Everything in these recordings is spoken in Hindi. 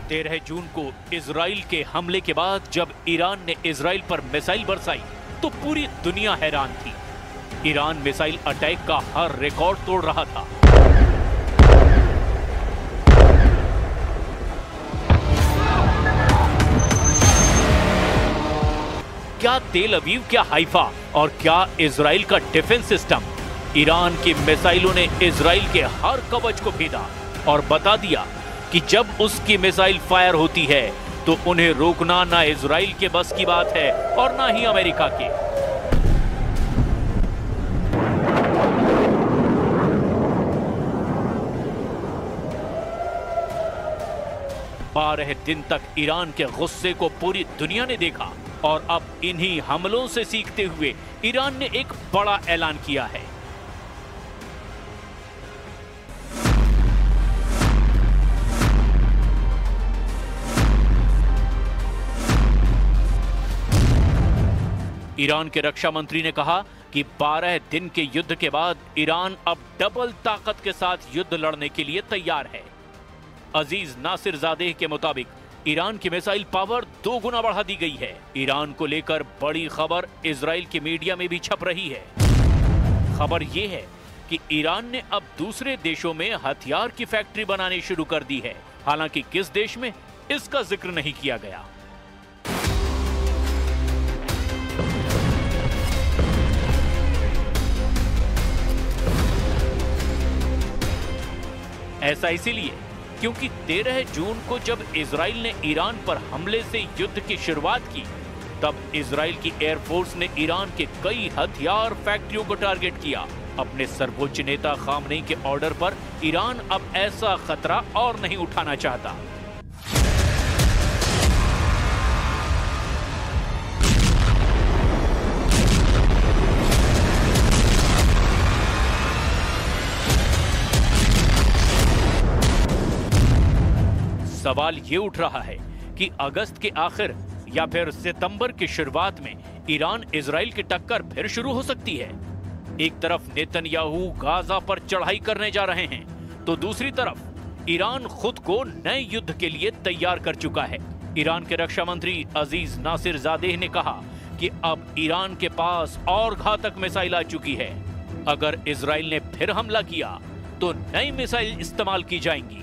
13 जून को इजराइल के हमले के बाद जब ईरान ने इजराइल पर मिसाइल बरसाई तो पूरी दुनिया हैरान थी। ईरान मिसाइल अटैक का हर रिकॉर्ड तोड़ रहा था। क्या तेल अवीव, क्या हाइफा और क्या इजराइल का डिफेंस सिस्टम, ईरान की मिसाइलों ने इजराइल के हर कवच को भेदा और बता दिया कि जब उसकी मिसाइल फायर होती है तो उन्हें रोकना ना इजराइल के बस की बात है और ना ही अमेरिका के। बारह दिन तक ईरान के गुस्से को पूरी दुनिया ने देखा और अब इन्हीं हमलों से सीखते हुए ईरान ने एक बड़ा ऐलान किया है। ईरान के रक्षा मंत्री ने कहा कि 12 दिन के युद्ध के बाद ईरान अब डबल ताकत के साथ युद्ध लड़ने के लिए तैयार है। अजीज नासिरजादेह के मुताबिक ईरान की मिसाइल पावर 2 गुना बढ़ा दी गई है। ईरान को लेकर बड़ी खबर इजराइल के मीडिया में भी छप रही है। खबर यह है कि ईरान ने अब दूसरे देशों में हथियार की फैक्ट्री बनानी शुरू कर दी है। हालांकि किस देश में, इसका जिक्र नहीं किया गया। ऐसा इसीलिए क्योंकि 13 जून को जब इजराइल ने ईरान पर हमले से युद्ध की शुरुआत की तब इजराइल की एयरफोर्स ने ईरान के कई हथियार फैक्ट्रियों को टारगेट किया। अपने सर्वोच्च नेता खामनेई के ऑर्डर पर ईरान अब ऐसा खतरा और नहीं उठाना चाहता। सवाल ये उठ रहा है कि अगस्त के आखिर या फिर सितंबर की शुरुआत में ईरान इजराइल की टक्कर फिर शुरू हो सकती है। एक तरफ नेतन्याहू गाजा पर चढ़ाई करने जा रहे हैं तो दूसरी तरफ ईरान खुद को नए युद्ध के लिए तैयार कर चुका है। ईरान के रक्षा मंत्री अजीज नासिरजादेह ने कहा कि अब ईरान के पास और घातक मिसाइल आ चुकी है। अगर इजराइल ने फिर हमला किया तो नई मिसाइल इस्तेमाल की जाएंगी।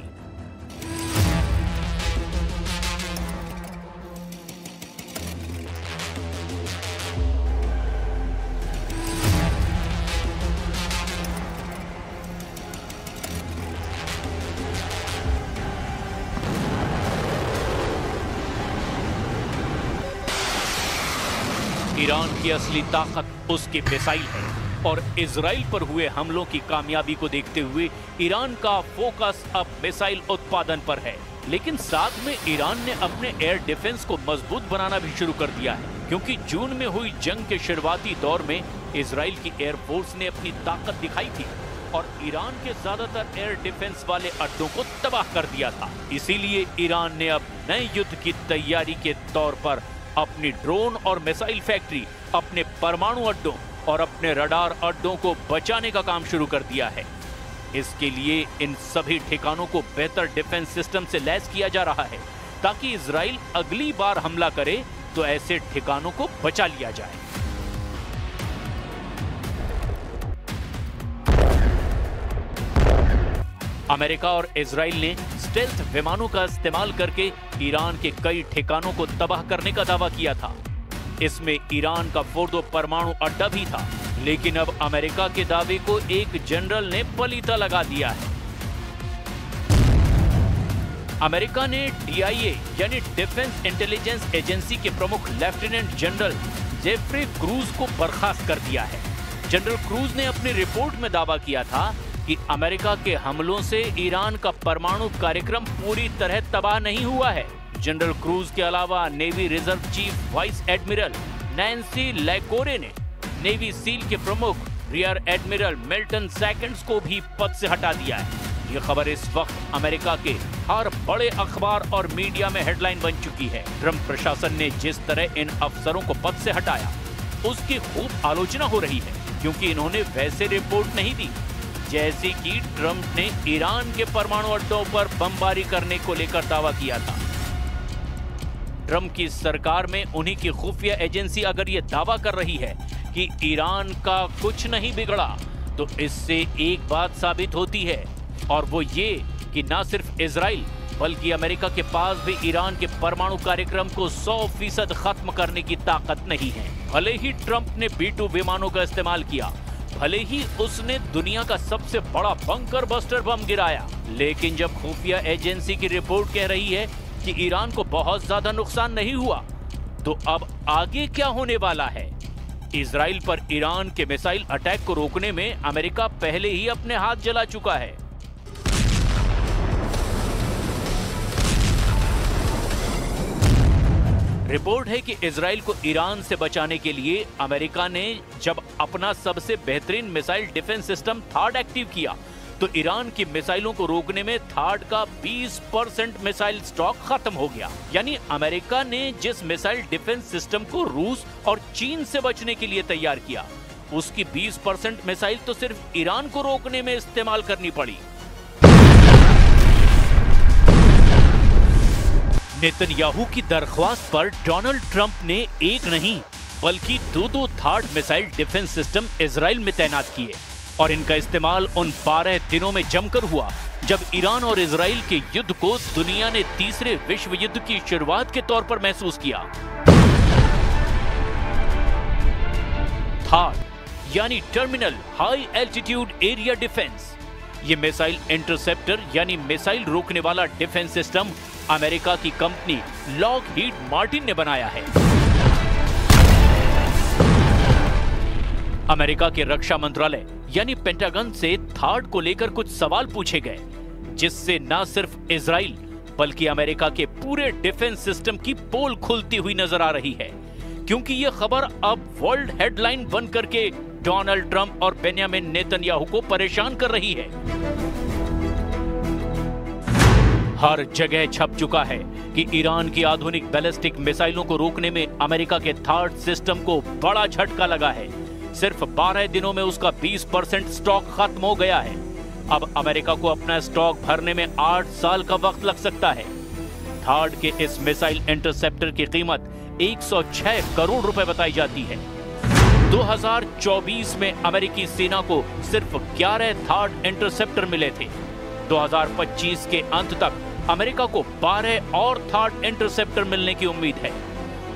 ईरान की असली ताकत उसकी मिसाइल है और इजराइल पर हुए हमलों की कामयाबी को देखते हुए ईरान का फोकस अब मिसाइल उत्पादन पर है। लेकिन साथ में ईरान ने अपने एयर डिफेंस को मजबूत बनाना भी शुरू कर दिया है, क्योंकि जून में हुई जंग के शुरुआती दौर में इजराइल की एयरफोर्स ने अपनी ताकत दिखाई थी और ईरान के ज्यादातर एयर डिफेंस वाले अड्डों को तबाह कर दिया था। इसीलिए ईरान ने अब नए युद्ध की तैयारी के तौर पर अपनी ड्रोन और मिसाइल फैक्ट्री, अपने परमाणु अड्डों और अपने रडार अड्डों को बचाने का काम शुरू कर दिया है। इसके लिए इन सभी ठिकानों को बेहतर डिफेंस सिस्टम से लैस किया जा रहा है ताकि इजराइल अगली बार हमला करे तो ऐसे ठिकानों को बचा लिया जाए। अमेरिका और इजराइल ने स्टेल्थ विमानों का इस्तेमाल करके ईरान के कई ठिकानों को तबाह करने का दावा किया था। इसमें ईरान का फोर्दो परमाणु अड्डा भी था, लेकिन अब अमेरिका के दावे को एक जनरल ने पलीता लगा दिया है। अमेरिका ने DIA यानी डिफेंस इंटेलिजेंस एजेंसी के प्रमुख लेफ्टिनेंट जनरल जेफ्री क्रूज को बर्खास्त कर दिया है। जनरल क्रूज ने अपनी रिपोर्ट में दावा किया था कि अमेरिका के हमलों से ईरान का परमाणु कार्यक्रम पूरी तरह तबाह नहीं हुआ है। जनरल क्रूज के अलावा navy reserve chief vice admiral Nancy Lacore ने नेवी सील के प्रमुख रियर एडमिरल मिल्टन सेकंड्स को भी पद से हटा दिया है। ये खबर इस वक्त अमेरिका के हर बड़े अखबार और मीडिया में हेडलाइन बन चुकी है। ट्रंप प्रशासन ने जिस तरह इन अफसरों को पद से हटाया उसकी खूब आलोचना हो रही है, क्योंकि इन्होंने वैसे रिपोर्ट नहीं दी जैसे कि ट्रंप ने ईरान के परमाणु अड्डों पर बमबारी करने को लेकर दावा किया था। ट्रंप की सरकार में उन्हीं की खुफिया एजेंसी अगर ये दावा कर रही है कि ईरान का कुछ नहीं बिगड़ा, तो इससे एक बात साबित होती है, और वो ये कि न सिर्फ इजराइल बल्कि अमेरिका के पास भी ईरान के परमाणु कार्यक्रम को 100% खत्म करने की ताकत नहीं है। भले ही ट्रंप ने B-2 विमानों का इस्तेमाल किया, भले ही उसने दुनिया का सबसे बड़ा बंकर बस्टर बम गिराया, लेकिन जब खुफिया एजेंसी की रिपोर्ट कह रही है कि ईरान को बहुत ज्यादा नुकसान नहीं हुआ, तो अब आगे क्या होने वाला है? इजराइल पर ईरान के मिसाइल अटैक को रोकने में अमेरिका पहले ही अपने हाथ जला चुका है। रिपोर्ट है कि इजराइल को ईरान से बचाने के लिए अमेरिका ने जब अपना सबसे बेहतरीन मिसाइल डिफेंस सिस्टम थाड एक्टिव किया, तो ईरान की मिसाइलों को रोकने में थाड का 20% मिसाइल स्टॉक खत्म हो गया। यानी अमेरिका ने जिस मिसाइल डिफेंस सिस्टम को रूस और चीन से बचने के लिए तैयार किया, उसकी 20% मिसाइल तो सिर्फ ईरान को रोकने में इस्तेमाल करनी पड़ी। नेतन्याहू की दरख्वास्त पर डोनाल्ड ट्रंप ने एक नहीं बल्कि दो थाड मिसाइल डिफेंस सिस्टम इजराइल में तैनात किए, और इनका इस्तेमाल उन 12 दिनों में जमकर हुआ जब ईरान और इजराइल के युद्ध को दुनिया ने तीसरे विश्व युद्ध की शुरुआत के तौर पर महसूस किया। थाड यानी terminal high altitude area defence, ये मिसाइल इंटरसेप्टर यानी मिसाइल रोकने वाला डिफेंस सिस्टम अमेरिका की कंपनी लॉकहीड मार्टिन ने बनाया है। अमेरिका के रक्षा मंत्रालय यानी पेंटागन से थाड को लेकर कुछ सवाल पूछे गए, जिससे न सिर्फ इजराइल बल्कि अमेरिका के पूरे डिफेंस सिस्टम की पोल खुलती हुई नजर आ रही है, क्योंकि यह खबर अब वर्ल्ड हेडलाइन बन करके डोनाल्ड ट्रंप और बेंजामिन नेतन्याहू को परेशान कर रही है। हर जगह छप चुका है कि ईरान की आधुनिक बैलिस्टिक मिसाइलों को रोकने में अमेरिका के थाड सिस्टम को बड़ा झटका लगा है। सिर्फ 12 दिनों में उसका 20% स्टॉक खत्म हो गया है। अब अमेरिका को अपना स्टॉक भरने में 8 साल का वक्त लग सकता है। थाड के इस मिसाइल इंटरसेप्टर की कीमत 106 करोड़ रुपए बताई जाती है। 2024 में अमेरिकी सेना को सिर्फ 11 थाड इंटरसेप्टर मिले थे। 2025 के अंत तक अमेरिका को 12 और थाड इंटरसेप्टर मिलने की उम्मीद है,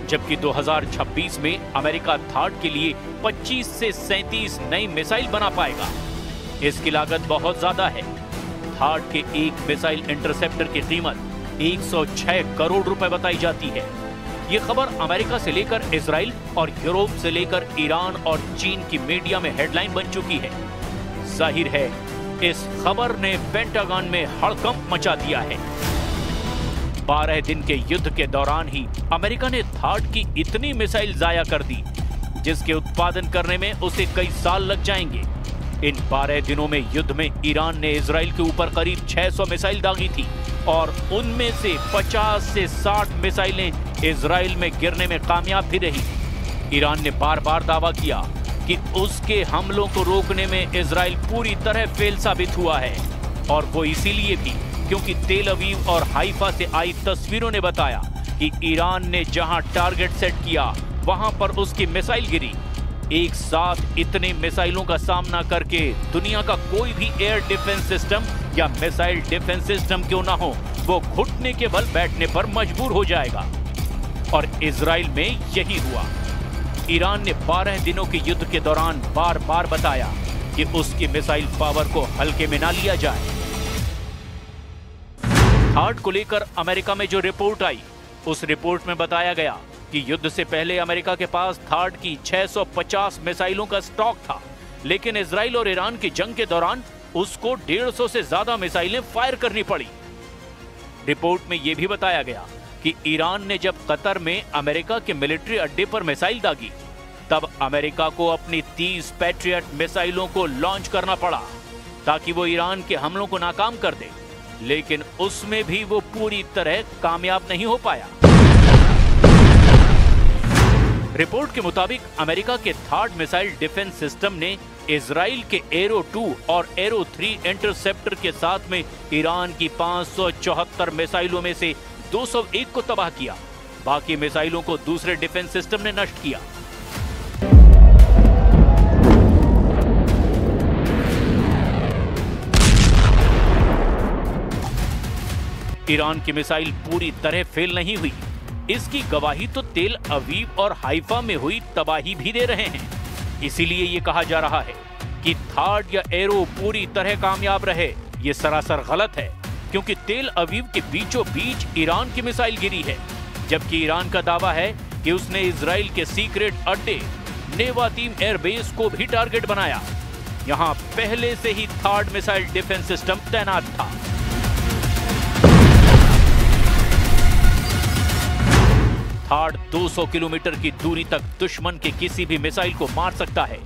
जबकि 2026 में अमेरिका थाड के लिए 25 से 37 नई मिसाइल बना पाएगा। इसकी लागत बहुत ज्यादा है। थाड के एक मिसाइल इंटरसेप्टर की कीमत 106 करोड़ रुपए बताई जाती है। यह खबर अमेरिका से लेकर इजराइल और यूरोप से लेकर ईरान और चीन की मीडिया में हेडलाइन बन चुकी है। जाहिर है इस खबर ने पेंटागन में हड़कंप मचा दिया है। 12 दिन के युद्ध के दौरान ही अमेरिका ने थाड की इतनी मिसाइल जाया कर दी, जिसके उत्पादन करने में उसे कई साल लग जाएंगे। इन 12 दिनों में युद्ध में ईरान ने इजराइल के ऊपर करीब 600 मिसाइल दागी थी, और उनमें से 50 से 60 मिसाइलें इजराइल में गिरने में कामयाब भी रही। ईरान ने बार बार दावा किया कि उसके हमलों को रोकने में इजराइल पूरी तरह फेल साबित हुआ है, और वो इसीलिए भी क्योंकि तेल अवीव और हाइफा से आई तस्वीरों ने बताया कि ईरान ने जहां टारगेट सेट किया वहां पर उसकी मिसाइल गिरी। एक साथ इतने मिसाइलों का सामना करके दुनिया का कोई भी एयर डिफेंस सिस्टम या मिसाइल डिफेंस सिस्टम क्यों ना हो, वो घुटने के बल बैठने पर मजबूर हो जाएगा। और इजराइल में यही हुआ। ईरान ने 12 दिनों के युद्ध के दौरान बार बार बताया कि उसकी मिसाइल पावर को हल्के में ना लिया जाए। थाड को लेकर अमेरिका में जो रिपोर्ट आई, उस रिपोर्ट में बताया गया कि युद्ध से पहले अमेरिका के पास थाड की 650 मिसाइलों का स्टॉक था, लेकिन इजराइल और ईरान की जंग के दौरान उसको 150 से ज्यादा मिसाइलें फायर करनी पड़ी। रिपोर्ट में यह भी बताया गया कि ईरान ने जब कतर में अमेरिका के मिलिट्री अड्डे पर मिसाइल दागी, तब अमेरिका को अपनी 30 पैट्रियट मिसाइलों को लॉन्च करना पड़ा ताकि वो ईरान के हमलों को नाकाम कर दे, लेकिन उसमें भी वो पूरी तरह कामयाब नहीं हो पाया। रिपोर्ट के मुताबिक अमेरिका के थाड मिसाइल डिफेंस सिस्टम ने इजराइल के एरो 2 और एरो 3 इंटरसेप्टर के साथ में ईरान की 574 मिसाइलों में से 201 को तबाह किया, बाकी मिसाइलों को दूसरे डिफेंस सिस्टम ने नष्ट किया। ईरान की मिसाइल पूरी तरह फेल नहीं हुई, इसकी गवाही तो तेल अवीव और हाइफा में हुई तबाही भी दे रहे हैं। इसीलिए ये कहा जा रहा है कि थार्ड या एरो पूरी तरह कामयाब रहे। ये सरासर गलत है, क्योंकि तेल अवीव के बीचों बीच ईरान की मिसाइल गिरी है, जबकि ईरान का दावा है कि उसने इजराइल के सीक्रेट अड्डे नेवातीम एयरबेस को भी टारगेट बनाया। यहां पहले से ही थार्ड मिसाइल डिफेंस सिस्टम तैनात था। थार्ड 200 किलोमीटर की दूरी तक दुश्मन के किसी भी मिसाइल को मार सकता है।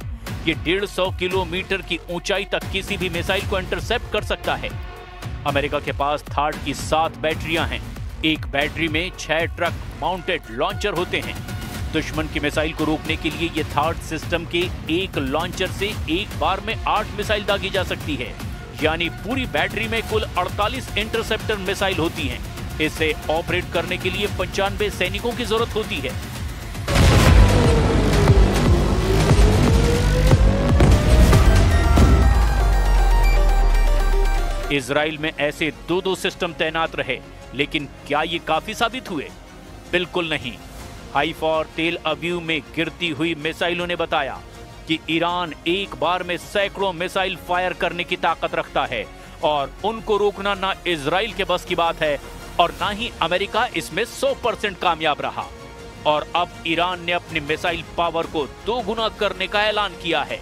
ये 150 किलोमीटर की ऊंचाई तक किसी भी मिसाइल को इंटरसेप्ट कर सकता है। अमेरिका के पास थार्ड की 7 बैटरियां हैं। एक बैटरी में 6 ट्रक माउंटेड लॉन्चर होते हैं। दुश्मन की मिसाइल को रोकने के लिए ये थार्ड सिस्टम के एक लॉन्चर से एक बार में 8 मिसाइल दागी जा सकती है, यानी पूरी बैटरी में कुल 48 इंटरसेप्टर मिसाइल होती हैं। इसे ऑपरेट करने के लिए 95 सैनिकों की जरूरत होती है। इजराइल में ऐसे 2-2 सिस्टम तैनात रहे, लेकिन क्या ये काफी साबित हुए? बिल्कुल नहीं। हाइफा और तेल अवीव में गिरती हुई मिसाइलों ने बताया कि ईरान एक बार में सैकड़ों मिसाइल फायर करने की ताकत रखता है और उनको रोकना ना इजराइल के बस की बात है और ना ही अमेरिका इसमें 100% कामयाब रहा। और अब ईरान ने अपनी मिसाइल पावर को 2 गुना करने का ऐलान किया है।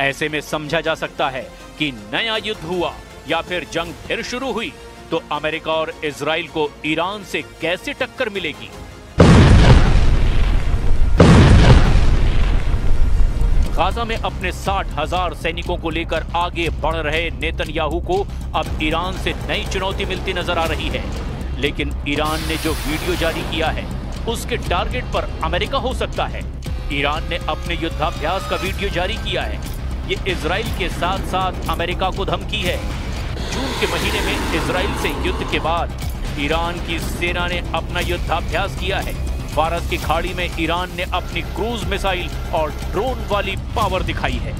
ऐसे में समझा जा सकता है कि नया युद्ध हुआ या फिर जंग फिर शुरू हुई तो अमेरिका और इजराइल को ईरान से कैसे टक्कर मिलेगी। गाजा में अपने 60,000 सैनिकों को लेकर आगे बढ़ रहे नेतन्याहू को अब ईरान से नई चुनौती मिलती नजर आ रही है। लेकिन ईरान ने जो वीडियो जारी किया है उसके टारगेट पर अमेरिका हो सकता है। ईरान ने अपने युद्धाभ्यास का वीडियो जारी किया है। ये इजराइल के साथ साथ अमेरिका को धमकी है। जून के महीने में इजराइल से युद्ध के बाद ईरान की सेना ने अपना युद्धाभ्यास किया है। फारस की खाड़ी में ईरान ने अपनी क्रूज मिसाइल और ड्रोन वाली पावर दिखाई है।